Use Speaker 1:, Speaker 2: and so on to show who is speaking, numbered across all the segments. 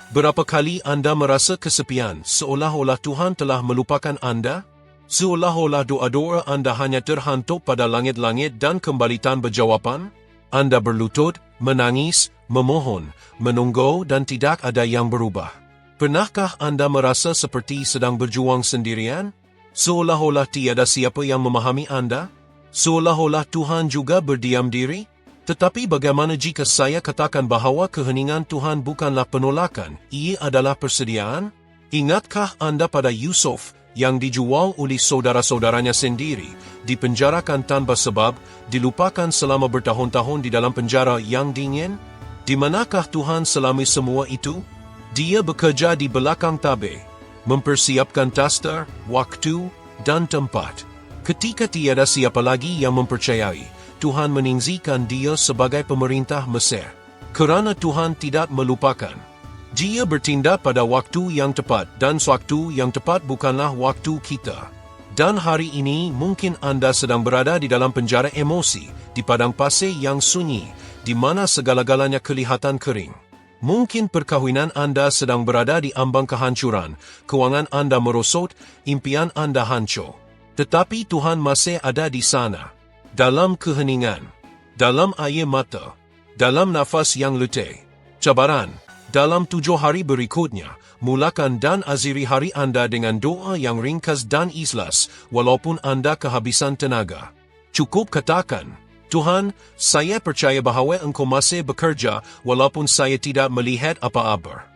Speaker 1: Berapa kali anda merasa kesepian, seolah-olah Tuhan telah melupakan anda? Seolah-olah doa-doa anda hanya terhantuk pada langit-langit dan kembali tanpa jawapan? Anda berlutut, menangis, memohon, menunggu dan tidak ada yang berubah. Pernahkah anda merasa seperti sedang berjuang sendirian? Seolah-olah tiada siapa yang memahami anda? Seolah-olah Tuhan juga berdiam diri? Tetapi bagaimana jika saya katakan bahawa keheningan Tuhan bukanlah penolakan, ia adalah persediaan? Ingatkah anda pada Yusuf yang dijual oleh saudara-saudaranya sendiri, dipenjarakan tanpa sebab, dilupakan selama bertahun-tahun di dalam penjara yang dingin? Di manakah Tuhan selama semua itu? Dia bekerja di belakang tabir, mempersiapkan taster, waktu, dan tempat. Ketika tiada siapa lagi yang mempercayai, Tuhan meninggikan dia sebagai pemerintah Mesir. Kerana Tuhan tidak melupakan. Dia bertindak pada waktu yang tepat dan waktu yang tepat bukanlah waktu kita. Dan hari ini mungkin anda sedang berada di dalam penjara emosi, di padang pasir yang sunyi, di mana segala-galanya kelihatan kering. Mungkin perkahwinan anda sedang berada di ambang kehancuran, kewangan anda merosot, impian anda hancur. Tetapi Tuhan masih ada di sana. Dalam keheningan, dalam air mata, dalam nafas yang letih, cabaran, dalam 7 hari berikutnya, mulakan dan akhiri hari anda dengan doa yang ringkas dan ikhlas, walaupun anda kehabisan tenaga. Cukup katakan, Tuhan, saya percaya bahawa Engkau masih bekerja walaupun saya tidak melihat apa-apa.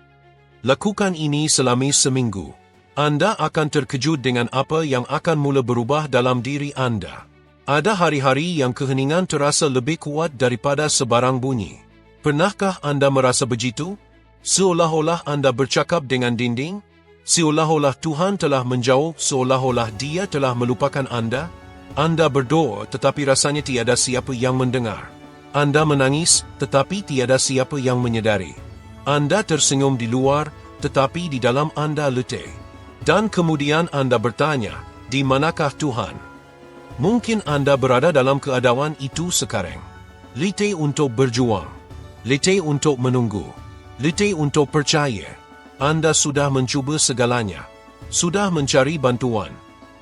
Speaker 1: Lakukan ini selama seminggu. Anda akan terkejut dengan apa yang akan mula berubah dalam diri anda. Ada hari-hari yang keheningan terasa lebih kuat daripada sebarang bunyi. Pernahkah anda merasa begitu? Seolah-olah anda bercakap dengan dinding? Seolah-olah Tuhan telah menjauh, seolah-olah Dia telah melupakan anda? Anda berdoa tetapi rasanya tiada siapa yang mendengar. Anda menangis tetapi tiada siapa yang menyedari. Anda tersenyum di luar tetapi di dalam anda letih. Dan kemudian anda bertanya, di manakah Tuhan? Mungkin anda berada dalam keadaan itu sekarang. Letih untuk berjuang. Letih untuk menunggu. Letih untuk percaya. Anda sudah mencuba segalanya. Sudah mencari bantuan.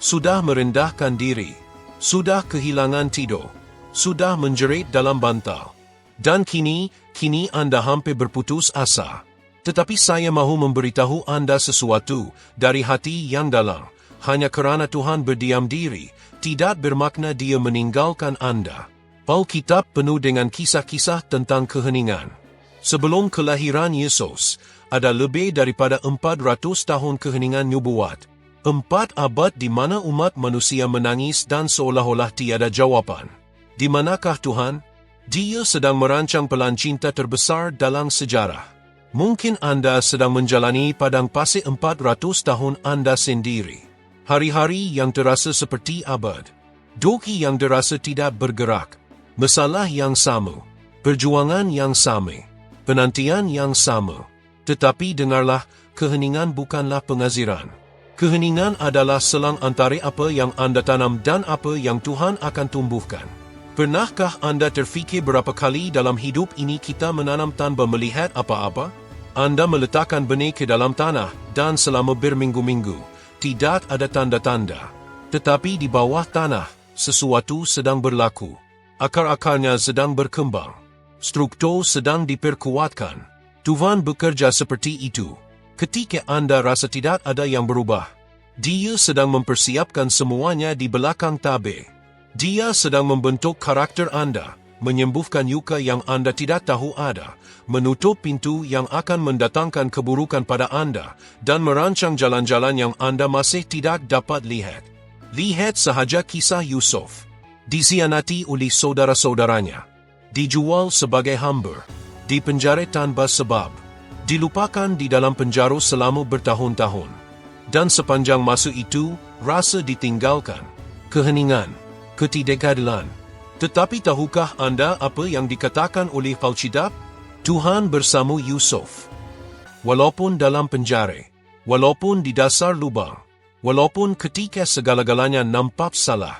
Speaker 1: Sudah merendahkan diri. Sudah kehilangan tidur. Sudah menjerit dalam bantal. Dan kini anda hampir berputus asa. Tetapi saya mahu memberitahu anda sesuatu dari hati yang dalam. Hanya kerana Tuhan berdiam diri, tidak bermakna Dia meninggalkan anda. Alkitab penuh dengan kisah-kisah tentang keheningan. Sebelum kelahiran Yesus, ada lebih daripada 400 tahun keheningan nubuat. 4 abad di mana umat manusia menangis dan seolah-olah tiada jawapan. Di manakah Tuhan? Dia sedang merancang pelan cinta terbesar dalam sejarah. Mungkin anda sedang menjalani padang pasir 400 tahun anda sendiri. Hari-hari yang terasa seperti abad. Doki yang terasa tidak bergerak. Masalah yang sama. Perjuangan yang sama. Penantian yang sama. Tetapi dengarlah, keheningan bukanlah pengaziran. Keheningan adalah selang antara apa yang anda tanam dan apa yang Tuhan akan tumbuhkan. Pernahkah anda terfikir berapa kali dalam hidup ini kita menanam tanpa melihat apa-apa? Anda meletakkan benih ke dalam tanah dan selama berminggu-minggu, tidak ada tanda-tanda. Tetapi di bawah tanah, sesuatu sedang berlaku. Akar-akarnya sedang berkembang. Struktur sedang diperkuatkan. Tuhan bekerja seperti itu. Ketika anda rasa tidak ada yang berubah, Dia sedang mempersiapkan semuanya di belakang tabir. Dia sedang membentuk karakter anda, menyembuhkan luka yang anda tidak tahu ada, menutup pintu yang akan mendatangkan keburukan pada anda, dan merancang jalan-jalan yang anda masih tidak dapat lihat. Lihat sahaja kisah Yusuf. Dikhianati oleh saudara-saudaranya. Dijual sebagai hamba. Dipenjara tanpa sebab. Dilupakan di dalam penjara selama bertahun-tahun. Dan sepanjang masa itu, rasa ditinggalkan. Keheningan. Ketidakadilan. Tetapi tahukah anda apa yang dikatakan oleh Alkitab? Tuhan bersama Yusuf. Walaupun dalam penjara, walaupun di dasar lubang, walaupun ketika segala-galanya nampak salah,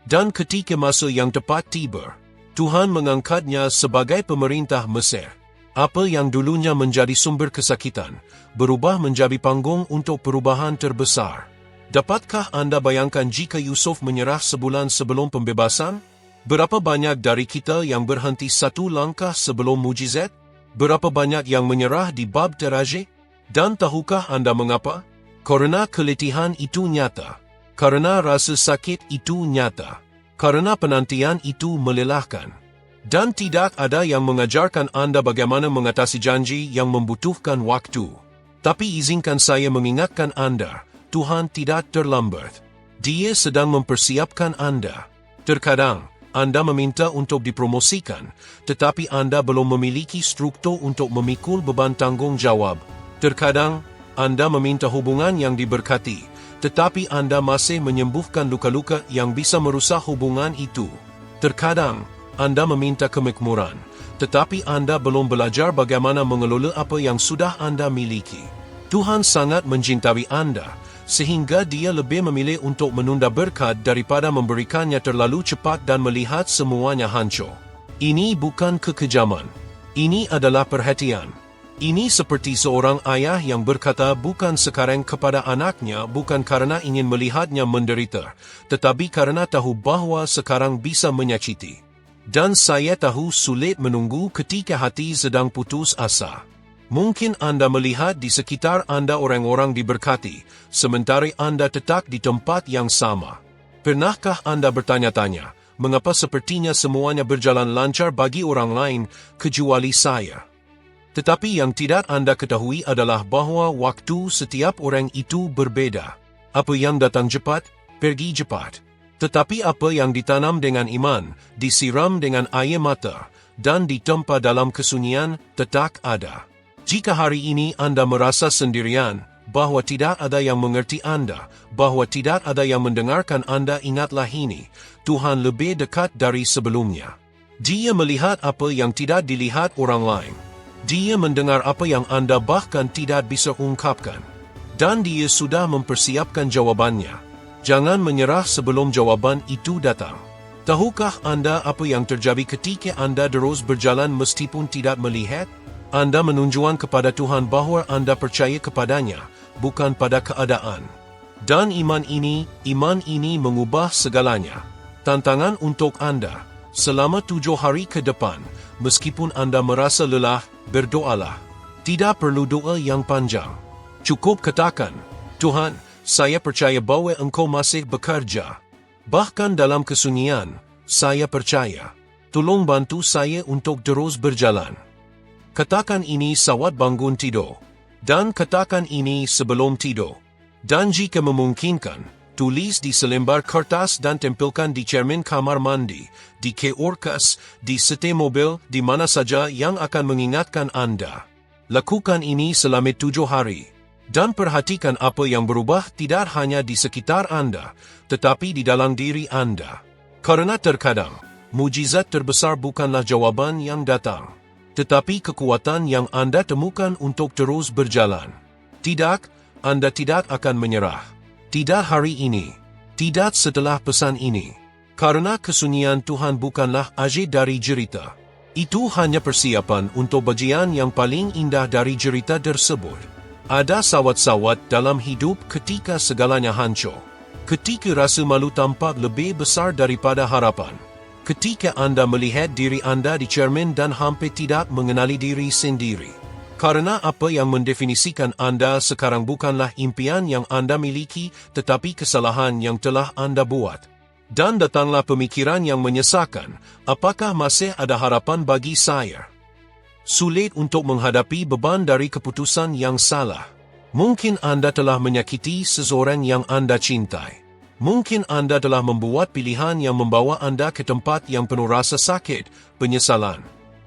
Speaker 1: dan ketika masa yang tepat tiba, Tuhan mengangkatnya sebagai pemerintah Mesir. Apa yang dulunya menjadi sumber kesakitan, berubah menjadi panggung untuk perubahan terbesar. Dapatkah Anda bayangkan jika Yusuf menyerah sebulan sebelum pembebasan? Berapa banyak dari kita yang berhenti satu langkah sebelum mujizat? Berapa banyak yang menyerah di bab terakhir? Dan tahukah Anda mengapa? Karena keletihan itu nyata. Karena rasa sakit itu nyata. Karena penantian itu melelahkan. Dan tidak ada yang mengajarkan Anda bagaimana mengatasi janji yang membutuhkan waktu. Tapi izinkan saya mengingatkan Anda, Tuhan tidak terlambat. Dia sedang mempersiapkan Anda. Terkadang, Anda meminta untuk dipromosikan, tetapi Anda belum memiliki struktur untuk memikul beban tanggung jawab. Terkadang, Anda meminta hubungan yang diberkati, tetapi Anda masih menyembuhkan luka-luka yang bisa merusak hubungan itu. Terkadang, Anda meminta kemakmuran, tetapi Anda belum belajar bagaimana mengelola apa yang sudah Anda miliki. Tuhan sangat mencintai Anda, sehingga Dia lebih memilih untuk menunda berkat daripada memberikannya terlalu cepat dan melihat semuanya hancur. Ini bukan kekejaman. Ini adalah perhatian. Ini seperti seorang ayah yang berkata bukan sekarang kepada anaknya bukan karena ingin melihatnya menderita, tetapi karena tahu bahwa sekarang bisa menyakiti. Dan saya tahu sulit menunggu ketika hati sedang putus asa. Mungkin Anda melihat di sekitar Anda orang-orang diberkati, sementara Anda tetap di tempat yang sama. Pernahkah Anda bertanya-tanya, mengapa sepertinya semuanya berjalan lancar bagi orang lain, kecuali saya? Tetapi yang tidak Anda ketahui adalah bahwa waktu setiap orang itu berbeda. Apa yang datang cepat, pergi cepat. Tetapi apa yang ditanam dengan iman, disiram dengan air mata, dan ditempa dalam kesunyian, tetap ada. Jika hari ini Anda merasa sendirian, bahwa tidak ada yang mengerti Anda, bahwa tidak ada yang mendengarkan Anda, ingatlah ini, Tuhan lebih dekat dari sebelumnya. Dia melihat apa yang tidak dilihat orang lain. Dia mendengar apa yang Anda bahkan tidak bisa ungkapkan. Dan Dia sudah mempersiapkan jawabannya. Jangan menyerah sebelum jawaban itu datang. Tahukah Anda apa yang terjadi ketika Anda terus berjalan meskipun tidak melihat? Anda menunjukkan kepada Tuhan bahwa Anda percaya kepadanya, bukan pada keadaan. Dan iman ini mengubah segalanya. Tantangan untuk Anda, selama 7 hari ke depan, meskipun Anda merasa lelah, berdoalah. Tidak perlu doa yang panjang. Cukup katakan, Tuhan, saya percaya bahwa Engkau masih bekerja. Bahkan dalam kesunyian, saya percaya. Tolong bantu saya untuk terus berjalan. Katakan ini saat bangun tidur. Dan katakan ini sebelum tidur. Dan jika memungkinkan, tulis di selembar kertas dan tempelkan di cermin kamar mandi, di kioskus, di setir mobil, di mana saja yang akan mengingatkan Anda. Lakukan ini selama 7 hari. Dan perhatikan apa yang berubah tidak hanya di sekitar Anda, tetapi di dalam diri Anda. Karena terkadang, mujizat terbesar bukanlah jawaban yang datang, tetapi kekuatan yang Anda temukan untuk terus berjalan. Tidak, Anda tidak akan menyerah. Tidak hari ini. Tidak setelah pesan ini. Karena kesunyian Tuhan bukanlah akhir dari cerita. Itu hanya persiapan untuk bagian yang paling indah dari cerita tersebut. Ada sawat-sawat dalam hidup ketika segalanya hancur. Ketika rasa malu tampak lebih besar daripada harapan. Ketika Anda melihat diri Anda di cermin dan hampir tidak mengenali diri sendiri. Karena apa yang mendefinisikan Anda sekarang bukanlah impian yang Anda miliki, tetapi kesalahan yang telah Anda buat. Dan datanglah pemikiran yang menyesakan, apakah masih ada harapan bagi saya? Sulit untuk menghadapi beban dari keputusan yang salah. Mungkin Anda telah menyakiti seseorang yang Anda cintai. Mungkin Anda telah membuat pilihan yang membawa Anda ke tempat yang penuh rasa sakit, penyesalan.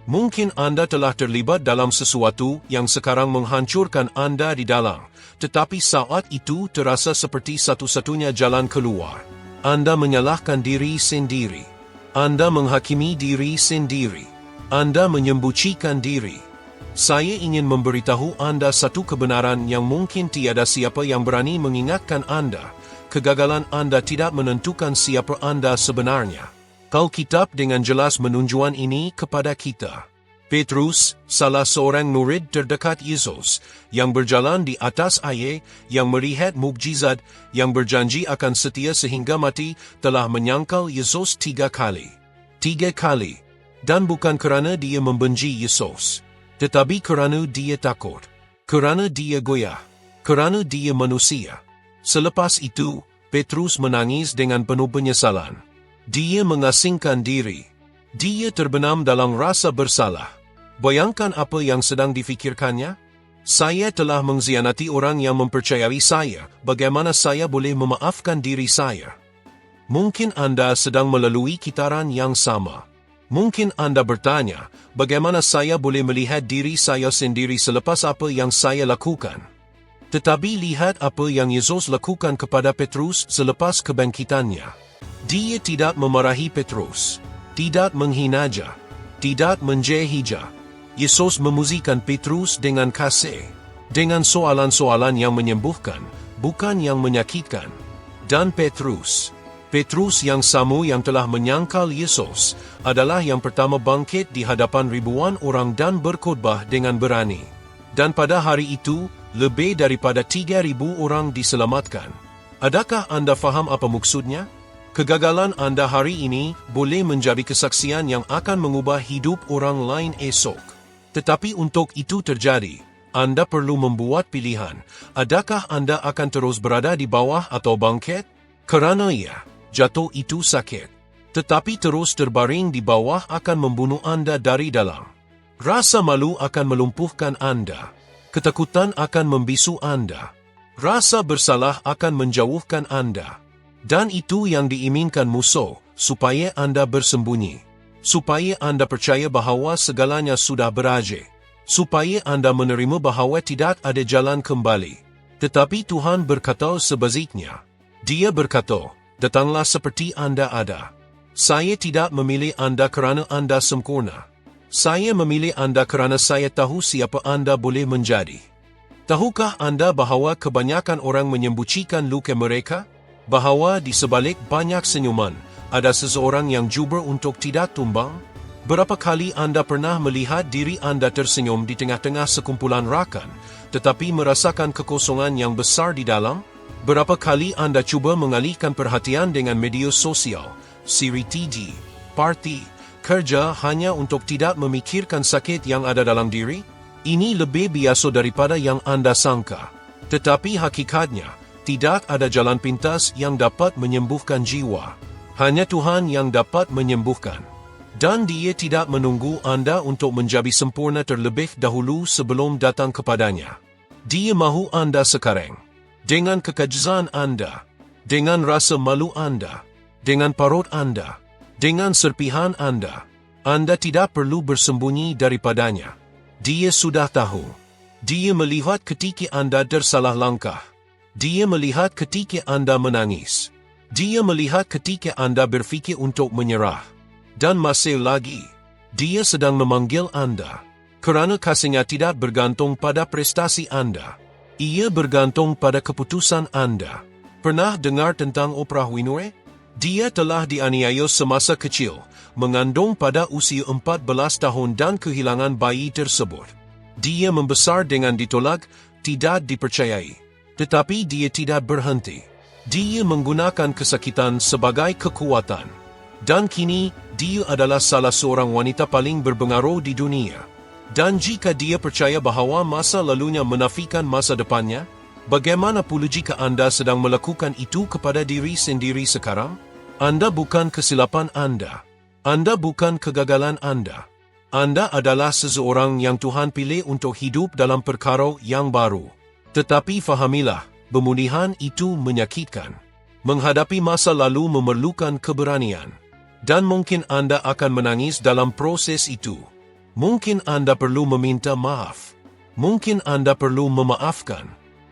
Speaker 1: Mungkin Anda telah terlibat dalam sesuatu yang sekarang menghancurkan Anda di dalam, tetapi saat itu terasa seperti satu-satunya jalan keluar. Anda menyalahkan diri sendiri. Anda menghakimi diri sendiri. Anda menyembunyikan diri. Saya ingin memberitahu Anda satu kebenaran yang mungkin tiada siapa yang berani mengingatkan Anda. Kegagalan Anda tidak menentukan siapa Anda sebenarnya. Alkitab dengan jelas menunjukkan ini kepada kita. Petrus, salah seorang murid terdekat Yesus, yang berjalan di atas air, yang melihat mukjizat, yang berjanji akan setia sehingga mati, telah menyangkal Yesus 3 kali. 3 kali. Dan bukan kerana dia membenci Yesus, tetapi kerana dia takut. Kerana dia goyah. Kerana dia manusia. Selepas itu, Petrus menangis dengan penuh penyesalan. Dia mengasingkan diri. Dia terbenam dalam rasa bersalah. Bayangkan apa yang sedang difikirkannya? Saya telah mengkhianati orang yang mempercayai saya, bagaimana saya boleh memaafkan diri saya? Mungkin Anda sedang melalui kitaran yang sama. Mungkin Anda bertanya, bagaimana saya boleh melihat diri saya sendiri selepas apa yang saya lakukan? Tetapi lihat apa yang Yesus lakukan kepada Petrus selepas kebangkitannya. Dia tidak memarahi Petrus, tidak menghinanya, tidak menjahija. Yesus memujikan Petrus dengan kasih, dengan soalan-soalan yang menyembuhkan, bukan yang menyakitkan. Dan Petrus yang sama yang telah menyangkal Yesus, adalah yang pertama bangkit di hadapan ribuan orang dan berkhotbah dengan berani. Dan pada hari itu, lebih daripada 3,000 orang diselamatkan. Adakah Anda faham apa maksudnya? Kegagalan Anda hari ini boleh menjadi kesaksian yang akan mengubah hidup orang lain esok. Tetapi untuk itu terjadi, Anda perlu membuat pilihan. Adakah Anda akan terus berada di bawah atau bangkit? Kerana jatuh itu sakit. Tetapi terus terbaring di bawah akan membunuh Anda dari dalam. Rasa malu akan melumpuhkan Anda. Ketakutan akan membisu Anda. Rasa bersalah akan menjauhkan Anda. Dan itu yang diinginkan musuh, supaya Anda bersembunyi. Supaya Anda percaya bahawa segalanya sudah berakhir. Supaya Anda menerima bahawa tidak ada jalan kembali. Tetapi Tuhan berkata sebaliknya. Dia berkata, datanglah seperti Anda ada. Saya tidak memilih Anda kerana Anda sempurna. Saya memilih Anda kerana saya tahu siapa Anda boleh menjadi. Tahukah Anda bahawa kebanyakan orang menyembunyikan luka mereka? Bahawa di sebalik banyak senyuman, ada seseorang yang jubur untuk tidak tumbang? Berapa kali Anda pernah melihat diri Anda tersenyum di tengah-tengah sekumpulan rakan, tetapi merasakan kekosongan yang besar di dalam? Berapa kali Anda cuba mengalihkan perhatian dengan media sosial, siri TV, parti, kerja hanya untuk tidak memikirkan sakit yang ada dalam diri? Ini lebih biasa daripada yang Anda sangka. Tetapi hakikatnya, tidak ada jalan pintas yang dapat menyembuhkan jiwa. Hanya Tuhan yang dapat menyembuhkan. Dan Dia tidak menunggu Anda untuk menjadi sempurna terlebih dahulu sebelum datang kepadanya. Dia mahu Anda sekarang. Dengan kekejaan Anda, dengan rasa malu Anda, dengan parut Anda, dengan serpihan Anda tidak perlu bersembunyi daripadanya. Dia sudah tahu. Dia melihat ketika Anda tersalah langkah. Dia melihat ketika Anda menangis. Dia melihat ketika Anda berfikir untuk menyerah. Dan masih lagi, Dia sedang memanggil Anda. Kerana kasihnya tidak bergantung pada prestasi Anda. Ia bergantung pada keputusan Anda. Pernah dengar tentang Oprah Winfrey? Dia telah dianiaya semasa kecil, mengandung pada usia 14 tahun dan kehilangan bayi tersebut. Dia membesar dengan ditolak, tidak dipercayai. Tetapi dia tidak berhenti. Dia menggunakan kesakitan sebagai kekuatan. Dan kini, dia adalah salah seorang wanita paling berpengaruh di dunia. Dan jika dia percaya bahawa masa lalunya menafikan masa depannya, bagaimana pula jika Anda sedang melakukan itu kepada diri sendiri sekarang? Anda bukan kesilapan Anda. Anda bukan kegagalan Anda. Anda adalah seseorang yang Tuhan pilih untuk hidup dalam perkara yang baru. Tetapi fahamilah, pemulihan itu menyakitkan. Menghadapi masa lalu memerlukan keberanian. Dan mungkin Anda akan menangis dalam proses itu. Mungkin Anda perlu meminta maaf. Mungkin Anda perlu memaafkan.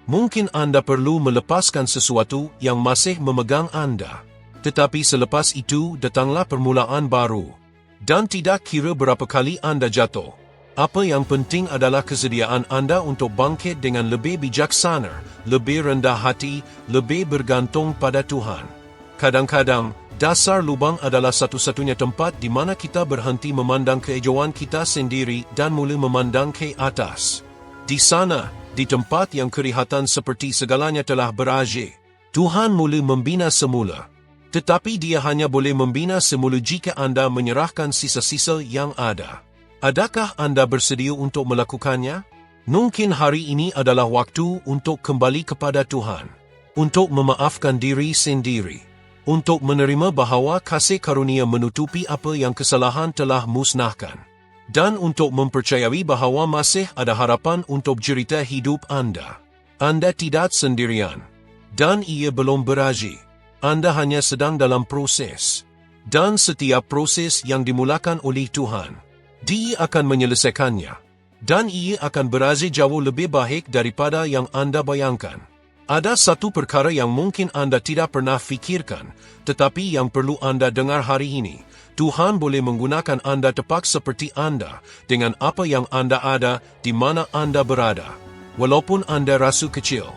Speaker 1: Mungkin Anda perlu melepaskan sesuatu yang masih memegang Anda. Tetapi selepas itu datanglah permulaan baru. Dan tidak kira berapa kali Anda jatuh. Apa yang penting adalah kesediaan Anda untuk bangkit dengan lebih bijaksana, lebih rendah hati, lebih bergantung pada Tuhan. Kadang-kadang, Dasar lubang adalah satu-satunya tempat di mana kita berhenti memandang keejauhan kita sendiri dan mula memandang ke atas. Di sana, di tempat yang kelihatan seperti segalanya telah berakhir, Tuhan mula membina semula. Tetapi Dia hanya boleh membina semula jika anda menyerahkan sisa-sisa yang ada. Adakah anda bersedia untuk melakukannya? Mungkin hari ini adalah waktu untuk kembali kepada Tuhan, untuk memaafkan diri sendiri, untuk menerima bahawa kasih karunia menutupi apa yang kesalahan telah musnahkan, dan untuk mempercayai bahawa masih ada harapan untuk cerita hidup anda. Anda tidak sendirian, dan ia belum berakhir. Anda hanya sedang dalam proses, dan setiap proses yang dimulakan oleh Tuhan, Dia akan menyelesaikannya, dan ia akan berakhir jauh lebih baik daripada yang anda bayangkan. Ada satu perkara yang mungkin anda tidak pernah fikirkan, tetapi yang perlu anda dengar hari ini. Tuhan boleh menggunakan anda tepat seperti anda, dengan apa yang anda ada, di mana anda berada. Walaupun anda rasa kecil,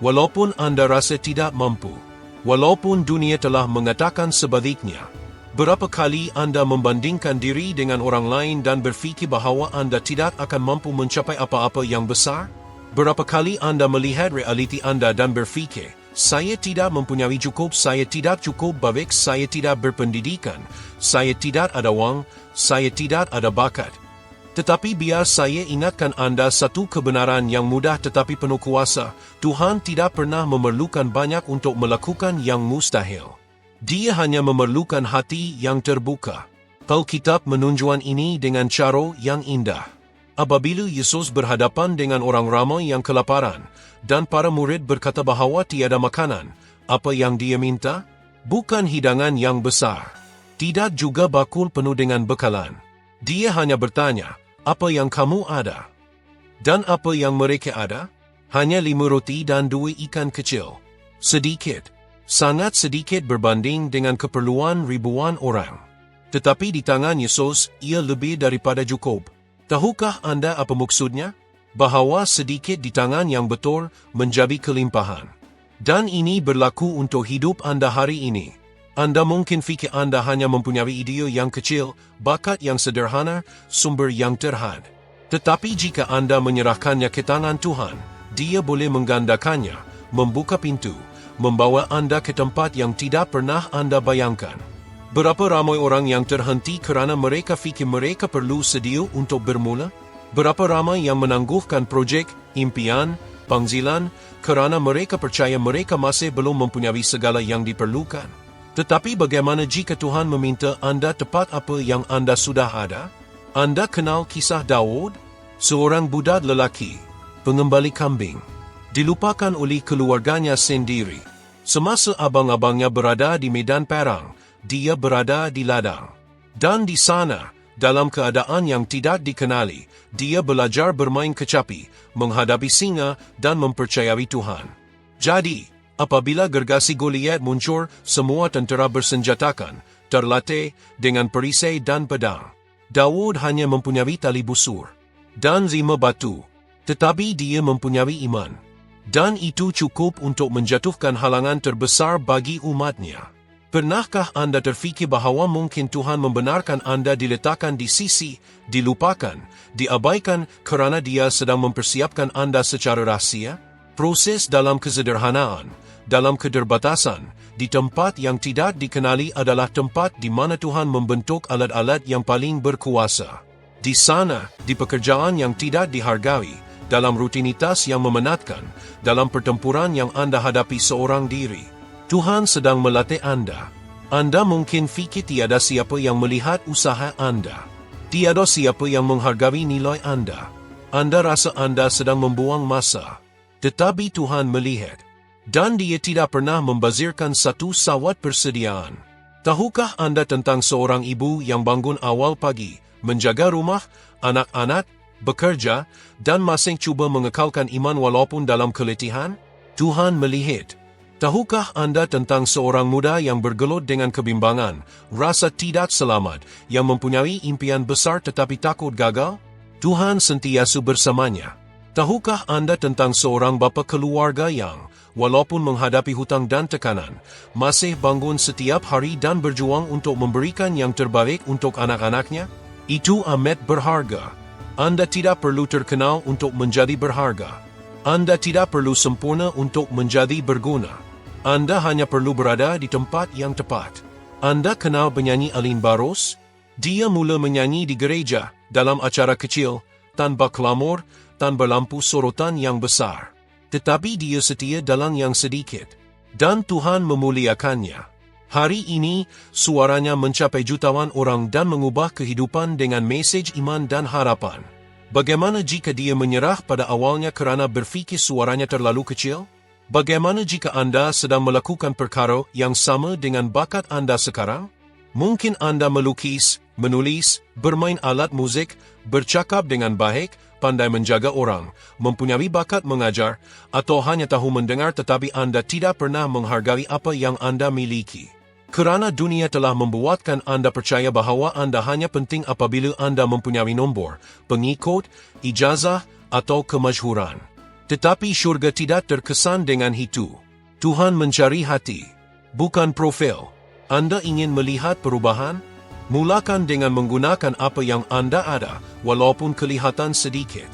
Speaker 1: walaupun anda rasa tidak mampu, walaupun dunia telah mengatakan sebaliknya. Berapa kali anda membandingkan diri dengan orang lain dan berfikir bahawa anda tidak akan mampu mencapai apa-apa yang besar? Berapa kali anda melihat realiti anda dan berfikir, saya tidak mempunyai cukup, saya tidak cukup baik, saya tidak berpendidikan, saya tidak ada wang, saya tidak ada bakat. Tetapi biar saya ingatkan anda satu kebenaran yang mudah tetapi penuh kuasa, Tuhan tidak pernah memerlukan banyak untuk melakukan yang mustahil. Dia hanya memerlukan hati yang terbuka. Alkitab menunjukkan ini dengan cara yang indah. Apabila Yesus berhadapan dengan orang ramai yang kelaparan, dan para murid berkata bahawa tiada makanan, apa yang dia minta? Bukan hidangan yang besar. Tidak juga bakul penuh dengan bekalan. Dia hanya bertanya, apa yang kamu ada? Dan apa yang mereka ada? Hanya 5 roti dan 2 ikan kecil. Sedikit. Sangat sedikit berbanding dengan keperluan ribuan orang. Tetapi di tangan Yesus, ia lebih daripada cukup. Tahukah anda apa maksudnya? Bahawa sedikit di tangan yang betul menjadi kelimpahan. Dan ini berlaku untuk hidup anda hari ini. Anda mungkin fikir anda hanya mempunyai ide yang kecil, bakat yang sederhana, sumber yang terhad. Tetapi jika anda menyerahkannya ke tangan Tuhan, Dia boleh menggandakannya, membuka pintu, membawa anda ke tempat yang tidak pernah anda bayangkan. Berapa ramai orang yang terhenti kerana mereka fikir mereka perlu sedia untuk bermula? Berapa ramai yang menangguhkan projek, impian, panggilan, kerana mereka percaya mereka masih belum mempunyai segala yang diperlukan? Tetapi bagaimana jika Tuhan meminta anda tepat apa yang anda sudah ada? Anda kenal kisah Daud? Seorang budak lelaki, pengembali kambing, dilupakan oleh keluarganya sendiri. Semasa abang-abangnya berada di medan perang, dia berada di ladang. Dan di sana, dalam keadaan yang tidak dikenali, dia belajar bermain kecapi, menghadapi singa dan mempercayai Tuhan. Jadi, apabila gergasi Goliat muncul, semua tentera bersenjatakan, terlatih dengan perisai dan pedang. Daud hanya mempunyai tali busur dan 5 batu, tetapi dia mempunyai iman. Dan itu cukup untuk menjatuhkan halangan terbesar bagi umatnya. Pernahkah anda terfikir bahawa mungkin Tuhan membenarkan anda diletakkan di sisi, dilupakan, diabaikan kerana Dia sedang mempersiapkan anda secara rahsia? Proses dalam kesederhanaan, dalam keterbatasan, di tempat yang tidak dikenali adalah tempat di mana Tuhan membentuk alat-alat yang paling berkuasa. Di sana, di pekerjaan yang tidak dihargai, dalam rutinitas yang memenatkan, dalam pertempuran yang anda hadapi seorang diri, Tuhan sedang melatih anda. Anda mungkin fikir tiada siapa yang melihat usaha anda. Tiada siapa yang menghargai nilai anda. Anda rasa anda sedang membuang masa. Tetapi Tuhan melihat. Dan Dia tidak pernah membazirkan satu sawat persediaan. Tahukah anda tentang seorang ibu yang bangun awal pagi, menjaga rumah, anak-anak, bekerja, dan masing cuba mengekalkan iman walaupun dalam keletihan? Tuhan melihat. Tahukah anda tentang seorang muda yang bergelut dengan kebimbangan, rasa tidak selamat, yang mempunyai impian besar tetapi takut gagal? Tuhan sentiasa bersamanya. Tahukah Anda tentang seorang bapa keluarga yang, walaupun menghadapi hutang dan tekanan, masih bangun setiap hari dan berjuang untuk memberikan yang terbaik untuk anak-anaknya? Itu amat berharga. Anda tidak perlu terkenal untuk menjadi berharga. Anda tidak perlu sempurna untuk menjadi berguna. Anda hanya perlu berada di tempat yang tepat. Anda kenal penyanyi Alin Baros? Dia mula menyanyi di gereja, dalam acara kecil, tanpa klamor, tanpa lampu sorotan yang besar. Tetapi dia setia dalam yang sedikit. Dan Tuhan memuliakannya. Hari ini, suaranya mencapai jutaan orang dan mengubah kehidupan dengan mesej iman dan harapan. Bagaimana jika dia menyerah pada awalnya kerana berfikir suaranya terlalu kecil? Bagaimana jika Anda sedang melakukan perkara yang sama dengan bakat Anda sekarang? Mungkin Anda melukis, menulis, bermain alat muzik, bercakap dengan baik, pandai menjaga orang, mempunyai bakat mengajar, atau hanya tahu mendengar tetapi Anda tidak pernah menghargai apa yang Anda miliki. Kerana dunia telah membuatkan Anda percaya bahawa Anda hanya penting apabila Anda mempunyai nombor, pengikut, ijazah, atau kemasyhuran. Tetapi syurga tidak terkesan dengan itu. Tuhan mencari hati, bukan profil. Anda ingin melihat perubahan? Mulakan dengan menggunakan apa yang Anda ada, walaupun kelihatan sedikit.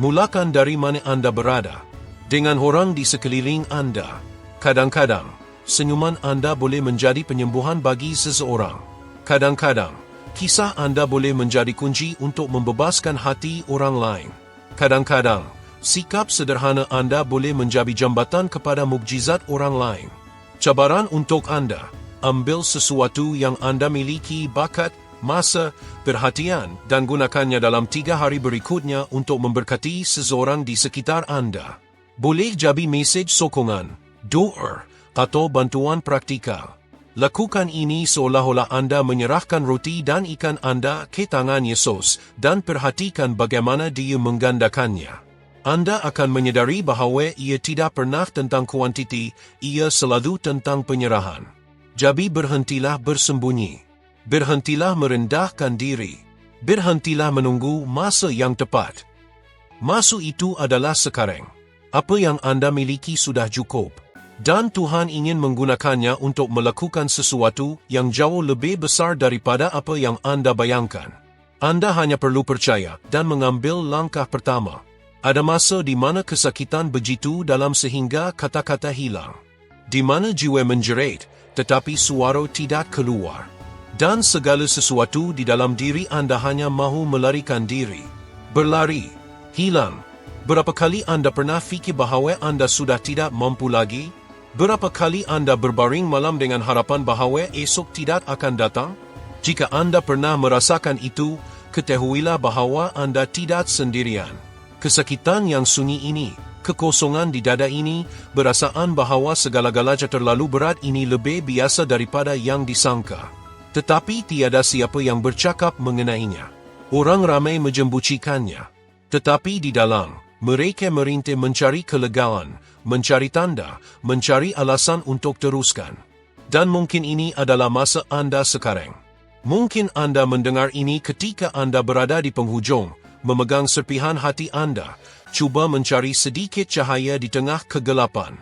Speaker 1: Mulakan dari mana Anda berada. Dengan orang di sekeliling Anda. Kadang-kadang, senyuman Anda boleh menjadi penyembuhan bagi seseorang. Kadang-kadang, kisah Anda boleh menjadi kunci untuk membebaskan hati orang lain. Kadang-kadang, sikap sederhana Anda boleh menjadi jambatan kepada mukjizat orang lain. Cabaran untuk Anda. Ambil sesuatu yang Anda miliki, bakat, masa, perhatian dan gunakannya dalam 3 hari berikutnya untuk memberkati seseorang di sekitar Anda. Boleh jadi mesej sokongan, doa, atau bantuan praktikal. Lakukan ini seolah-olah Anda menyerahkan roti dan ikan Anda ke tangan Yesus dan perhatikan bagaimana Dia menggandakannya. Anda akan menyadari bahawa ia tidak pernah tentang kuantiti, ia selalu tentang penyerahan. Jadi berhentilah bersembunyi. Berhentilah merendahkan diri. Berhentilah menunggu masa yang tepat. Masa itu adalah sekarang. Apa yang Anda miliki sudah cukup. Dan Tuhan ingin menggunakannya untuk melakukan sesuatu yang jauh lebih besar daripada apa yang Anda bayangkan. Anda hanya perlu percaya dan mengambil langkah pertama. Ada masa di mana kesakitan begitu dalam sehingga kata-kata hilang. Di mana jiwa menjerit, tetapi suara tidak keluar. Dan segala sesuatu di dalam diri Anda hanya mahu melarikan diri. Berlari. Hilang. Berapa kali Anda pernah fikir bahawa Anda sudah tidak mampu lagi? Berapa kali Anda berbaring malam dengan harapan bahawa esok tidak akan datang? Jika Anda pernah merasakan itu, ketahuilah bahawa Anda tidak sendirian. Kesakitan yang sunyi ini, kekosongan di dada ini, perasaan bahawa segala-galanya terlalu berat ini lebih biasa daripada yang disangka. Tetapi tiada siapa yang bercakap mengenainya. Orang ramai menjembucikannya. Tetapi di dalam, mereka merintih mencari kelegaan, mencari tanda, mencari alasan untuk teruskan. Dan mungkin ini adalah masa Anda sekarang. Mungkin Anda mendengar ini ketika Anda berada di penghujung, memegang serpihan hati Anda, cuba mencari sedikit cahaya di tengah kegelapan.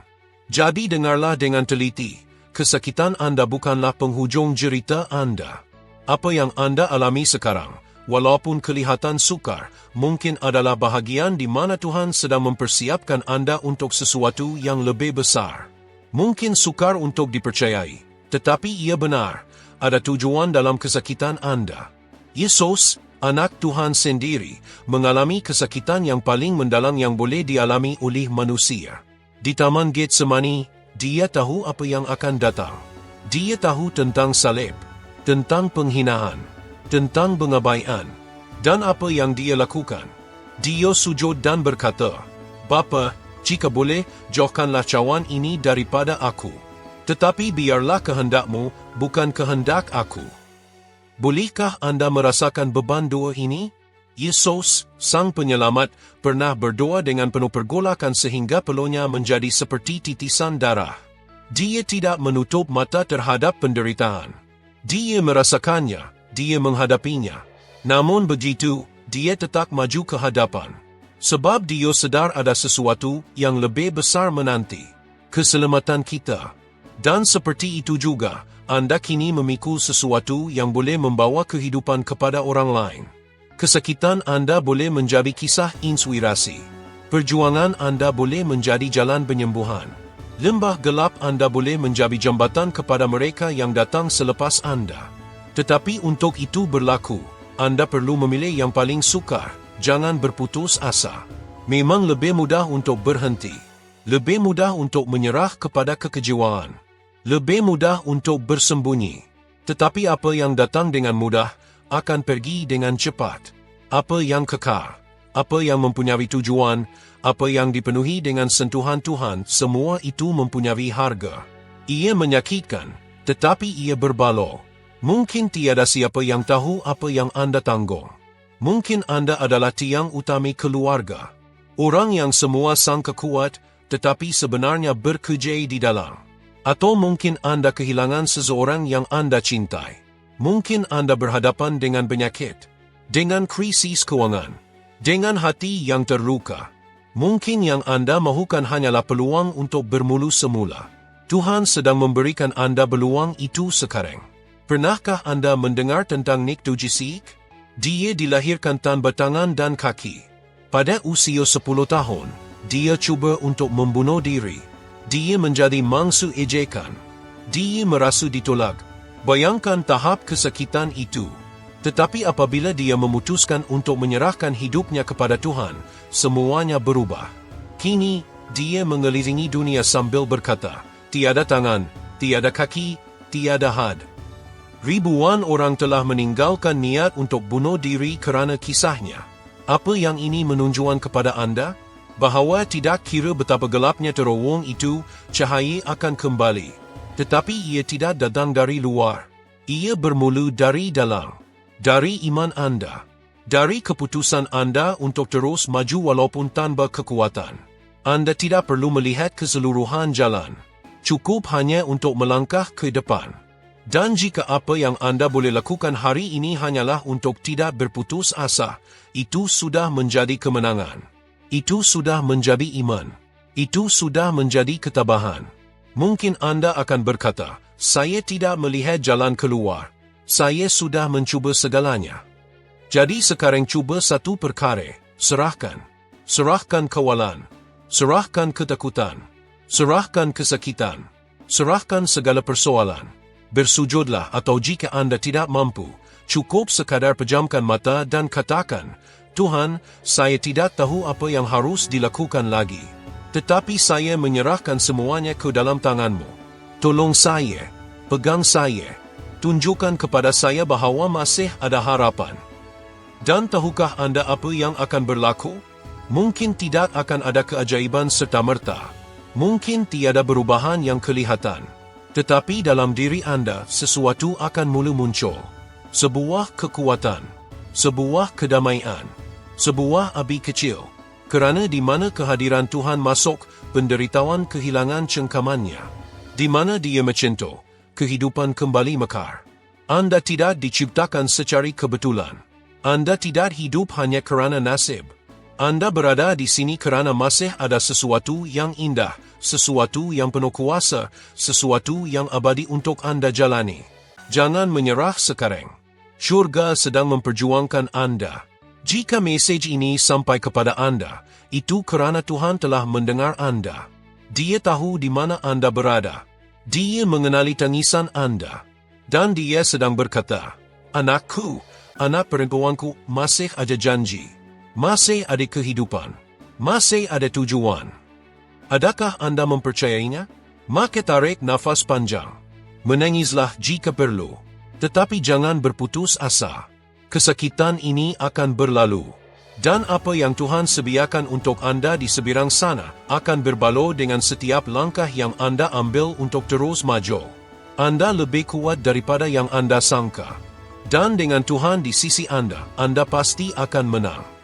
Speaker 1: Jadi dengarlah dengan teliti, kesakitan Anda bukanlah penghujung cerita Anda. Apa yang Anda alami sekarang, walaupun kelihatan sukar, mungkin adalah bahagian di mana Tuhan sedang mempersiapkan Anda untuk sesuatu yang lebih besar. Mungkin sukar untuk dipercayai, tetapi ia benar, ada tujuan dalam kesakitan Anda. Yesus, Anak Tuhan sendiri, mengalami kesakitan yang paling mendalam yang boleh dialami oleh manusia. Di Taman Getsemani, Dia tahu apa yang akan datang. Dia tahu tentang salib, tentang penghinaan, tentang pengabaian, dan apa yang Dia lakukan. Dia sujud dan berkata, "Bapa, jika boleh, jauhkanlah cawan ini daripada aku. Tetapi biarlah kehendak-Mu, bukan kehendak aku." Bolehkah Anda merasakan beban doa ini? Yesus, Sang Penyelamat, pernah berdoa dengan penuh pergolakan sehingga peluhnya menjadi seperti titisan darah. Dia tidak menutup mata terhadap penderitaan. Dia merasakannya, dia menghadapinya. Namun begitu, dia tetap maju ke hadapan. Sebab Dia sedar ada sesuatu yang lebih besar menanti, keselamatan kita. Dan seperti itu juga, Anda kini memikul sesuatu yang boleh membawa kehidupan kepada orang lain. Kesakitan Anda boleh menjadi kisah inspirasi. Perjuangan Anda boleh menjadi jalan penyembuhan. Lembah gelap Anda boleh menjadi jambatan kepada mereka yang datang selepas Anda. Tetapi untuk itu berlaku, Anda perlu memilih yang paling sukar. Jangan berputus asa. Memang lebih mudah untuk berhenti. Lebih mudah untuk menyerah kepada kekecewaan. Lebih mudah untuk bersembunyi. Tetapi apa yang datang dengan mudah, akan pergi dengan cepat. Apa yang kekal, apa yang mempunyai tujuan, apa yang dipenuhi dengan sentuhan Tuhan, semua itu mempunyai harga. Ia menyakitkan, tetapi ia berbaloi. Mungkin tiada siapa yang tahu apa yang Anda tanggung. Mungkin Anda adalah tiang utama keluarga. Orang yang semua sangka kuat, tetapi sebenarnya berkejaya di dalam. Atau mungkin Anda kehilangan seseorang yang Anda cintai. Mungkin Anda berhadapan dengan penyakit, dengan krisis keuangan, dengan hati yang terluka. Mungkin yang Anda mahukan hanyalah peluang untuk bermula semula. Tuhan sedang memberikan Anda peluang itu sekarang. Pernahkah Anda mendengar tentang Nick Vujicic? Dia dilahirkan tanpa tangan dan kaki. Pada usia 10 tahun, dia cuba untuk membunuh diri. Dia menjadi mangsa ejekan. Dia merasa ditolak. Bayangkan tahap kesakitan itu. Tetapi apabila dia memutuskan untuk menyerahkan hidupnya kepada Tuhan, semuanya berubah. Kini, dia mengelilingi dunia sambil berkata, tiada tangan, tiada kaki, tiada had. Ribuan orang telah meninggalkan niat untuk bunuh diri kerana kisahnya. Apa yang ini menunjukkan kepada Anda? Bahawa tidak kira betapa gelapnya terowong itu, cahaya akan kembali. Tetapi ia tidak datang dari luar. Ia bermula dari dalam. Dari iman Anda. Dari keputusan Anda untuk terus maju walaupun tanpa kekuatan. Anda tidak perlu melihat keseluruhan jalan. Cukup hanya untuk melangkah ke depan. Dan jika apa yang Anda boleh lakukan hari ini hanyalah untuk tidak berputus asa, itu sudah menjadi kemenangan. Itu sudah menjadi iman. Itu sudah menjadi ketabahan. Mungkin Anda akan berkata, saya tidak melihat jalan keluar. Saya sudah mencuba segalanya. Jadi sekarang cuba satu perkara, serahkan. Serahkan kawalan. Serahkan ketakutan. Serahkan kesakitan. Serahkan segala persoalan. Bersujudlah atau jika Anda tidak mampu, cukup sekadar pejamkan mata dan katakan, Tuhan, saya tidak tahu apa yang harus dilakukan lagi. Tetapi saya menyerahkan semuanya ke dalam tangan-Mu. Tolong saya, pegang saya, tunjukkan kepada saya bahawa masih ada harapan. Dan tahukah Anda apa yang akan berlaku? Mungkin tidak akan ada keajaiban serta-merta. Mungkin tiada perubahan yang kelihatan. Tetapi dalam diri Anda, sesuatu akan mula muncul. Sebuah kekuatan. Sebuah kedamaian. Sebuah api kecil. Kerana di mana kehadiran Tuhan masuk, penderitaan kehilangan cengkamannya. Di mana dia mencentuh, kehidupan kembali mekar. Anda tidak diciptakan secara kebetulan. Anda tidak hidup hanya kerana nasib. Anda berada di sini kerana masih ada sesuatu yang indah, sesuatu yang penuh kuasa, sesuatu yang abadi untuk Anda jalani. Jangan menyerah sekarang. Syurga sedang memperjuangkan Anda. Jika mesej ini sampai kepada Anda, itu kerana Tuhan telah mendengar Anda. Dia tahu di mana Anda berada. Dia mengenali tangisan Anda. Dan dia sedang berkata, anakku, anak perempuanku, masih ada janji. Masih ada kehidupan. Masih ada tujuan. Adakah Anda mempercayainya? Maka tarik nafas panjang. Menangislah jika perlu. Tetapi jangan berputus asa. Kesakitan ini akan berlalu. Dan apa yang Tuhan sediakan untuk Anda di seberang sana akan berbaloi dengan setiap langkah yang Anda ambil untuk terus maju. Anda lebih kuat daripada yang Anda sangka. Dan dengan Tuhan di sisi Anda pasti akan menang.